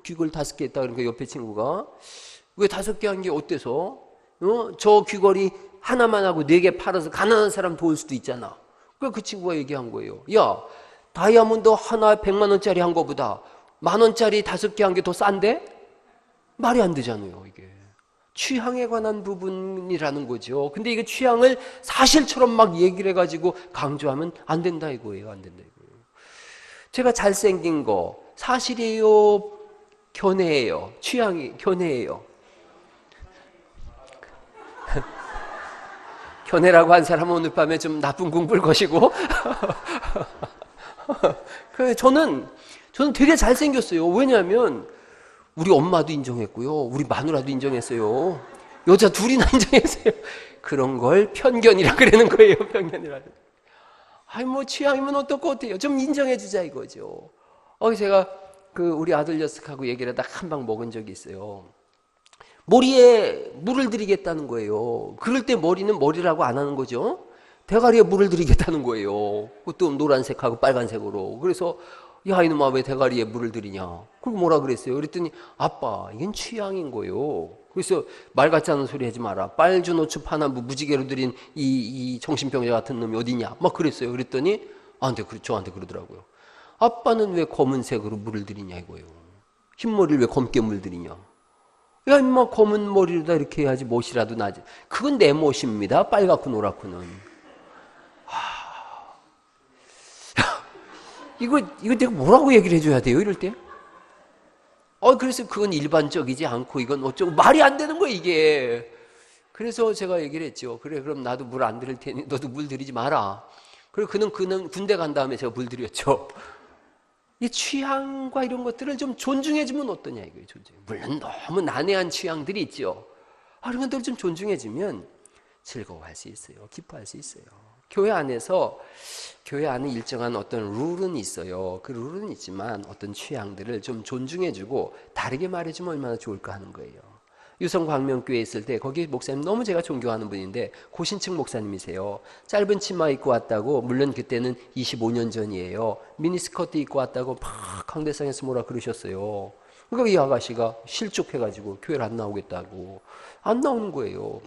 S1: 귀걸이 5개 했다 그러니까 옆에 친구가 왜 5개 한 게 어때서? 저 귀걸이 하나만 하고 4개 팔아서 가난한 사람 도울 수도 있잖아. 그 친구가 얘기한 거예요. 야, 다이아몬드 하나 100만 원짜리 한 거보다 10,000원짜리 5개 한 게 더 싼데? 말이 안 되잖아요, 이게. 취향에 관한 부분이라는 거죠. 근데 이게 취향을 사실처럼 막 얘기를 해가지고 강조하면 안 된다 이거예요. 안 된다 이거예요. 제가 잘생긴 거 사실이에요? 견해예요? 취향이 견해예요? 견해라고 한 사람은 오늘 밤에 좀 나쁜 공부를 거시고 저는 되게 잘생겼어요. 왜냐하면 우리 엄마도 인정했고요. 우리 마누라도 인정했어요. 여자 둘이나 인정했어요. 그런 걸 편견이라 그러는 거예요. 편견이라. 아니 뭐 취향이면 어떻고 어때요? 좀 인정해 주자 이거죠. 제가 우리 아들 녀석하고 얘기를 하다 한 방 먹은 적이 있어요. 머리에 물을 들이겠다는 거예요. 그럴 때 머리는 머리라고 안 하는 거죠. 대가리에 물을 들이겠다는 거예요. 그것도 노란색하고 빨간색으로. 그래서 야 이놈아 왜 대가리에 물을 들이냐. 그럼 뭐라 그랬어요? 그랬더니 아빠 이건 취향인 거예요. 그래서 말 같지 않은 소리 하지 마라. 빨주노초 파남부 무지개로 들인 이 정신병자 같은 놈이 어디냐. 막 그랬어요. 그랬더니 저한테 그러더라고요. 아빠는 왜 검은색으로 물을 들이냐 이거예요. 흰머리를 왜 검게 물들이냐. 야 임마 검은 머리로다 이렇게 해야지 멋이라도 나지. 그건 내 멋입니다. 빨갛고 노랗고는. 이거 내가 뭐라고 얘기를 해줘야 돼요 이럴 때? 그래서 그건 일반적이지 않고 이건 어쩌고 말이 안 되는 거야 이게. 그래서 제가 얘기를 했죠. 그래 그럼 나도 물 안 들일 테니 너도 물 들이지 마라. 그리고 그는 군대 간 다음에 제가 물 들였죠. 이 취향과 이런 것들을 좀 존중해주면 어떠냐 이거예요. 물론 너무 난해한 취향들이 있죠. 그런 것들을 좀 존중해주면 즐거워할 수 있어요. 기뻐할 수 있어요. 교회 안에 일정한 어떤 룰은 있어요. 그 룰은 있지만 어떤 취향들을 좀 존중해주고 다르게 말해주면 얼마나 좋을까 하는 거예요. 유성광명교회에 있을 때 거기 목사님 너무 제가 존경하는 분인데 고신층 목사님이세요. 짧은 치마 입고 왔다고, 물론 그때는 25년 전이에요. 미니스커트 입고 왔다고 막 강대상에서 뭐라 그러셨어요. 그러니까 이 아가씨가 실족해가지고 교회를 안 나오겠다고 안 나오는 거예요.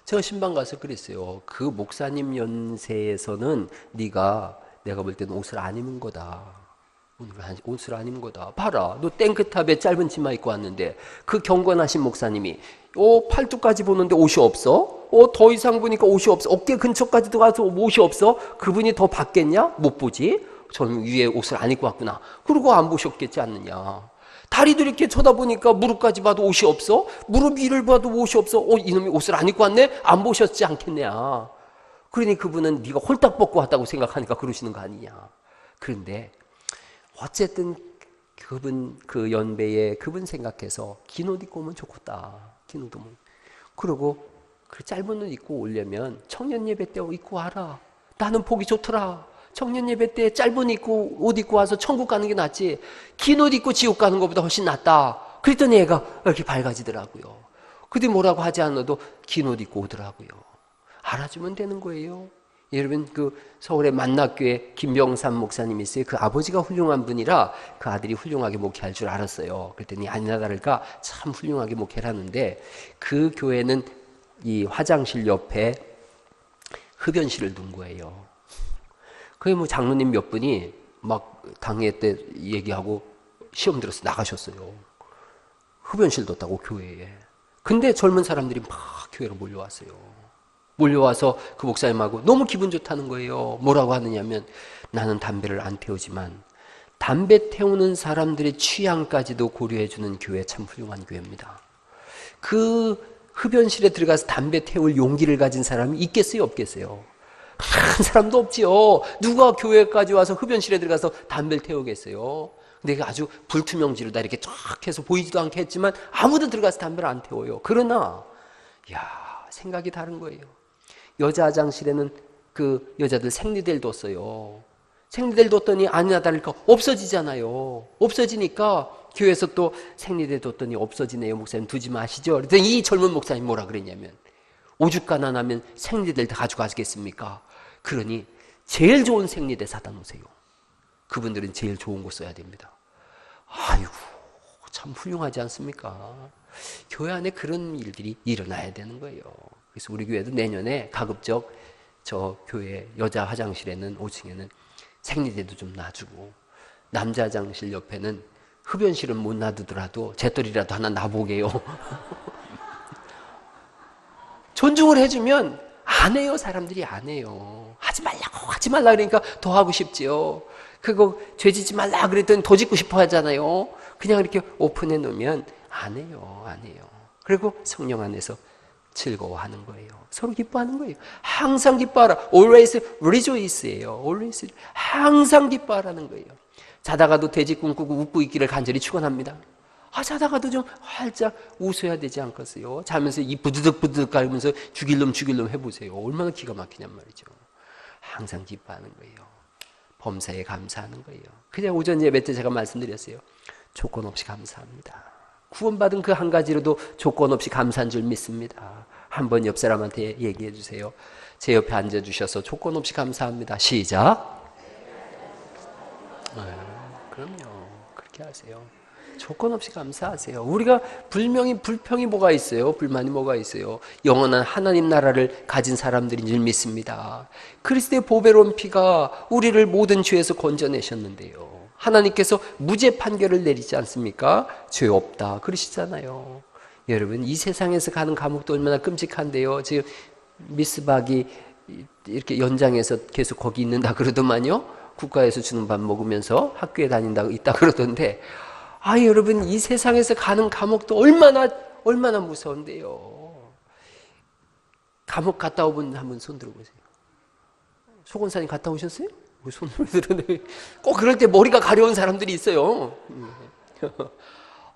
S1: 제가 신방 가서 그랬어요. 그 목사님 연세에서는 내가 볼 때는 옷을 안 입은 거다. 옷을 안 입은 거다. 봐라. 너 땡크탑에 짧은 치마 입고 왔는데 그 경건하신 목사님이 팔뚝까지 보는데 옷이 없어? 더 이상 보니까 옷이 없어. 어깨 근처까지도 가서 옷이 없어? 그분이 더 받겠냐? 못 보지? 저는 위에 옷을 안 입고 왔구나. 그러고 안 보셨겠지 않느냐. 다리도 이렇게 쳐다보니까 무릎까지 봐도 옷이 없어? 무릎 위를 봐도 옷이 없어? 이놈이 옷을 안 입고 왔네? 안 보셨지 않겠냐. 그러니 그분은 네가 홀딱 벗고 왔다고 생각하니까 그러시는 거 아니냐. 그런데 어쨌든 그 연배에 그분 생각해서 긴 옷 입고 오면 좋겠다. 긴 옷 오면. 그리고 그 짧은 옷 입고 오려면 청년 예배 때 입고 와라. 나는 보기 좋더라. 청년 예배 때 짧은 옷 입고 와서 천국 가는 게 낫지. 긴 옷 입고 지옥 가는 것보다 훨씬 낫다. 그랬더니 애가 이렇게 밝아지더라고요. 그때 뭐라고 하지 않아도 긴 옷 입고 오더라고요. 알아주면 되는 거예요. 여러분 서울의 만낙교회 김병삼 목사님이 있어요. 그 아버지가 훌륭한 분이라 그 아들이 훌륭하게 목회할 줄 알았어요. 그랬더니 아니나 다를까 참 훌륭하게 목회를 하는데 그 교회는 이 화장실 옆에 흡연실을 둔 거예요. 그게 뭐 장로님 몇 분이 막 당회 때 얘기하고 시험 들어서 나가셨어요. 흡연실 뒀다고 교회에. 근데 젊은 사람들이 막 교회로 몰려왔어요. 몰려와서 그 목사님하고 너무 기분 좋다는 거예요. 뭐라고 하느냐면 나는 담배를 안 태우지만 담배 태우는 사람들의 취향까지도 고려해주는 교회 참 훌륭한 교회입니다. 그 흡연실에 들어가서 담배 태울 용기를 가진 사람이 있겠어요? 없겠어요? 한 사람도 없지요. 누가 교회까지 와서 흡연실에 들어가서 담배를 태우겠어요? 근데 아주 불투명지로 다 이렇게 쫙 해서 보이지도 않게 했지만 아무도 들어가서 담배를 안 태워요. 그러나 생각이 다른 거예요. 여자 화장실에는 그 여자들 생리대를 뒀어요. 생리대를 뒀더니 아니나 다를까 없어지잖아요. 없어지니까 교회에서 또 생리대 뒀더니 없어지네요. 목사님 두지 마시죠. 그랬더니 이 젊은 목사님 뭐라 그랬냐면 오죽 가난하면 생리대를 다 가져가시겠습니까? 그러니 제일 좋은 생리대 사다 놓으세요. 그분들은 제일 좋은 거 써야 됩니다. 아이고 참 훌륭하지 않습니까? 교회 안에 그런 일들이 일어나야 되는 거예요. 그래서 우리 교회도 내년에 가급적 저 교회 여자 화장실에는 5층에는 생리대도 좀 놔주고 남자 화장실 옆에는 흡연실은 못 놔두더라도 재떨이라도 하나 놔보게요. 존중을 해주면 안 해요. 사람들이 안 해요. 하지 말라고 하지 말라 그러니까 더 하고 싶지요. 그거 죄 짓지 말라 그랬더니 더 짓고 싶어 하잖아요. 그냥 이렇게 오픈해 놓으면 안 해요. 안 해요. 그리고 성령 안에서 즐거워하는 거예요. 서로 기뻐하는 거예요. 항상 기뻐하라. Always rejoice예요. Always 항상 기뻐하라는 거예요. 자다가도 돼지 꿈꾸고 웃고 있기를 간절히 축원합니다. 자다가도 좀 활짝 웃어야 되지 않겠어요? 자면서 이 부드득부드득 깔면서 죽일 놈 해보세요. 얼마나 기가 막히냔 말이죠. 항상 기뻐하는 거예요. 범사에 감사하는 거예요. 그냥 오전 예배 때 제가 말씀드렸어요. 조건 없이 감사합니다. 구원받은 그 한 가지로도 조건 없이 감사한 줄 믿습니다. 한번 옆 사람한테 얘기해 주세요. 제 옆에 앉아주셔서 조건 없이 감사합니다. 시작. 그럼요. 그렇게 하세요. 조건 없이 감사하세요. 우리가 불평이 뭐가 있어요? 불만이 뭐가 있어요? 영원한 하나님 나라를 가진 사람들인 줄 믿습니다. 그리스도의 보배로운 피가 우리를 모든 죄에서 건져내셨는데요. 하나님께서 무죄 판결을 내리지 않습니까? 죄 없다 그러시잖아요. 여러분, 이 세상에서 가는 감옥도 얼마나 끔찍한데요. 지금 미스박이 이렇게 연장해서 계속 거기 있는다 그러더만요. 국가에서 주는 밥 먹으면서 학교에 다닌다고 있다 그러던데, 여러분, 이 세상에서 가는 감옥도 얼마나 무서운데요. 감옥 갔다 오분 한번 손 들어보세요. 소곤사님 갔다 오셨어요? 손을 들어네. 꼭 그럴 때 머리가 가려운 사람들이 있어요.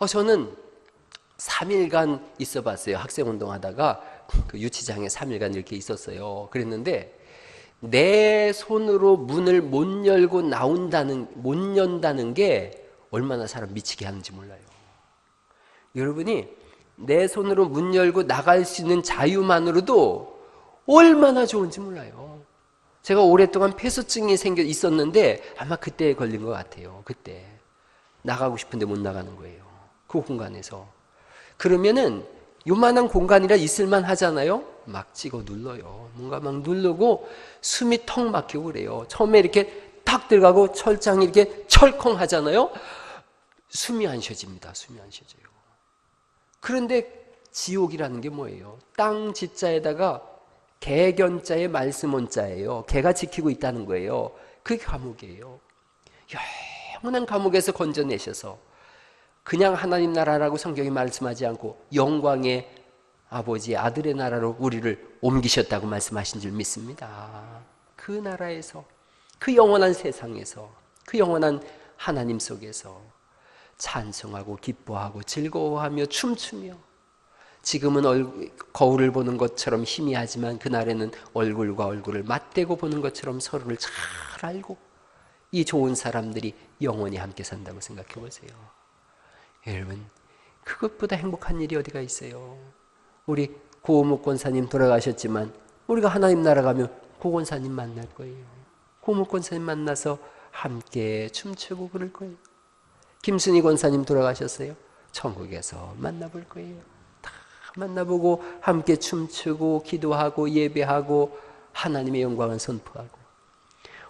S1: 저는 3일간 있어 봤어요. 학생운동 하다가 그 유치장에 3일간 이렇게 있었어요. 그랬는데 내 손으로 문을 못 연다는 게 얼마나 사람 미치게 하는지 몰라요. 여러분이 내 손으로 문 열고 나갈 수 있는 자유만으로도 얼마나 좋은지 몰라요. 제가 오랫동안 폐소증이 있었는데 아마 그때 걸린 것 같아요. 그때 나가고 싶은데 못 나가는 거예요. 그 공간에서. 그러면은 요만한 공간이라 있을만 하잖아요. 막 찍어 눌러요. 뭔가 막 누르고 숨이 턱 막히고 그래요. 처음에 이렇게 탁 들어가고 철장이 이렇게 철컹 하잖아요. 숨이 안 쉬어집니다. 숨이 안 쉬어져요. 그런데 지옥이라는 게 뭐예요? 땅 지자에다가 개견자의 말씀 원자예요. 개가 지키고 있다는 거예요. 그게 감옥이에요. 영원한 감옥에서 건져내셔서 그냥 하나님 나라라고 성경이 말씀하지 않고 영광의 아버지의 아들의 나라로 우리를 옮기셨다고 말씀하신 줄 믿습니다. 그 나라에서, 그 영원한 세상에서, 그 영원한 하나님 속에서 찬송하고 기뻐하고 즐거워하며 춤추며, 지금은 거울을 보는 것처럼 희미하지만 그날에는 얼굴과 얼굴을 맞대고 보는 것처럼 서로를 잘 알고 이 좋은 사람들이 영원히 함께 산다고 생각해 보세요. 여러분, 그것보다 행복한 일이 어디가 있어요? 우리 고목 권사님 돌아가셨지만 우리가 하나님 나라 가면 고 권사님 만날 거예요. 고목 권사님 만나서 함께 춤추고 그럴 거예요. 김순희 권사님 돌아가셨어요. 천국에서 만나볼 거예요. 다 만나보고 함께 춤추고 기도하고 예배하고 하나님의 영광을 선포하고,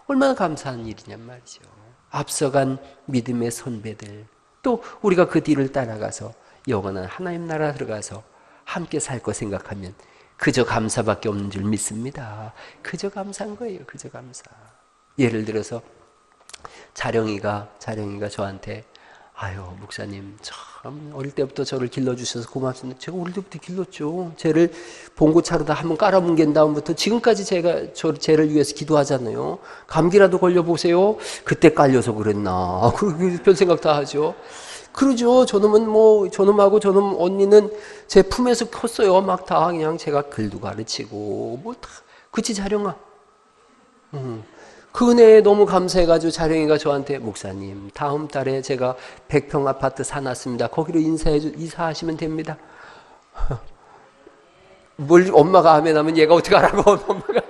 S1: 얼마나 감사한 일이냔 말이죠. 앞서간 믿음의 선배들, 또 우리가 그 뒤를 따라가서 영원한 하나님 나라 들어가서 함께 살 거 생각하면 그저 감사밖에 없는 줄 믿습니다. 그저 감사한 거예요. 그저 감사. 예를 들어서 자령이가 저한테 목사님 참 어릴 때부터 저를 길러주셔서 고맙습니다. 제가 어릴 때부터 길렀죠. 쟤를 봉고차로다 한번 깔아뭉갠 다음부터 지금까지 제가 쟤를 위해서 기도하잖아요. 감기라도 걸려보세요. 그때 깔려서 그랬나. 별 생각 다 하죠. 그러죠. 저놈하고 저놈 언니는 제 품에서 컸어요. 막 다 그냥 제가 글도 가르치고 다. 그치 자령아? 그 은혜에 너무 감사해가지고 자령이가 저한테, 목사님 다음 달에 제가 100평 아파트 사놨습니다. 거기로 이사하시면 됩니다. 엄마가 아멘하면 얘가 어떻게 하라고. 엄마가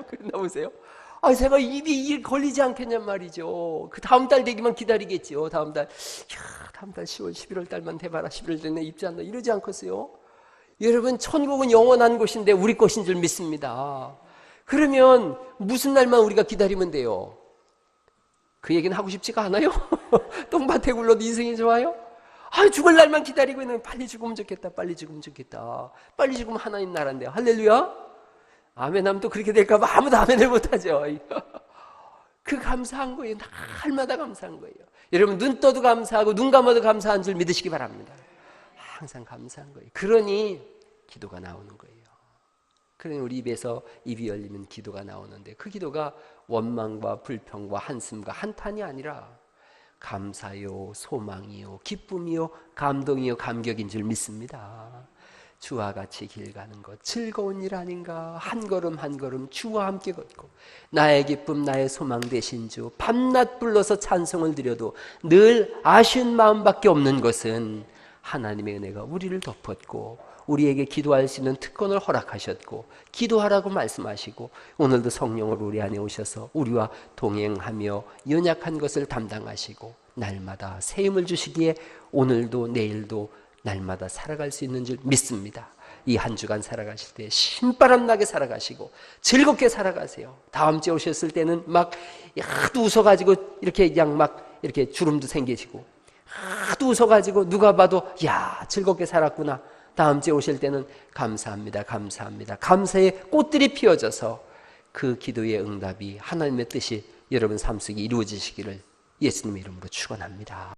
S1: 그랬나 보세요. 제가 입이 걸리지 않겠냔 말이죠. 그 다음 달 되기만 기다리겠지요. 다음 달 10월 11월 달만 돼봐라. 11월 되네 입지 않나 이러지 않겠어요? 여러분, 천국은 영원한 곳인데 우리 것인 줄 믿습니다. 그러면 무슨 날만 우리가 기다리면 돼요? 그 얘기는 하고 싶지가 않아요? 똥밭에 굴러도 인생이 좋아요? 아, 죽을 날만 기다리고 있는, 빨리 죽으면 좋겠다, 빨리 죽으면 좋겠다. 빨리 죽으면 하나님 나라인데. 할렐루야. 아멘하면 또 그렇게 될까봐 아무도 아멘을 못하죠. 그 감사한 거예요. 날마다 감사한 거예요. 여러분, 눈 떠도 감사하고 눈 감아도 감사한 줄 믿으시기 바랍니다. 항상 감사한 거예요. 그러니 기도가 나오는 거예요. 그러니 우리 입에서 입이 열리면 기도가 나오는데, 그 기도가 원망과 불평과 한숨과 한탄이 아니라 감사요, 소망이요, 기쁨이요, 감동이요, 감격인 줄 믿습니다. 주와 같이 길 가는 것 즐거운 일 아닌가. 한 걸음 한 걸음 주와 함께 걷고, 나의 기쁨 나의 소망 되신 주, 밤낮 불러서 찬송을 드려도 늘 아쉬운 마음밖에 없는 것은 하나님의 은혜가 우리를 덮었고 우리에게 기도할 수 있는 특권을 허락하셨고 기도하라고 말씀하시고, 오늘도 성령으로 우리 안에 오셔서 우리와 동행하며 연약한 것을 담당하시고 날마다 새 힘을 주시기에 오늘도 내일도 날마다 살아갈 수 있는 줄 믿습니다. 이 한 주간 살아가실 때 신바람 나게 살아가시고 즐겁게 살아가세요. 다음 주에 오셨을 때는 막 하도 웃어가지고 이렇게 그냥 막 이렇게 주름도 생기시고, 하도 웃어가지고 누가 봐도 야, 즐겁게 살았구나. 다음 주에 오실 때는 감사합니다, 감사합니다, 감사의 꽃들이 피어져서 그 기도의 응답이 하나님의 뜻이 여러분 삶 속에 이루어지시기를 예수님의 이름으로 축원합니다.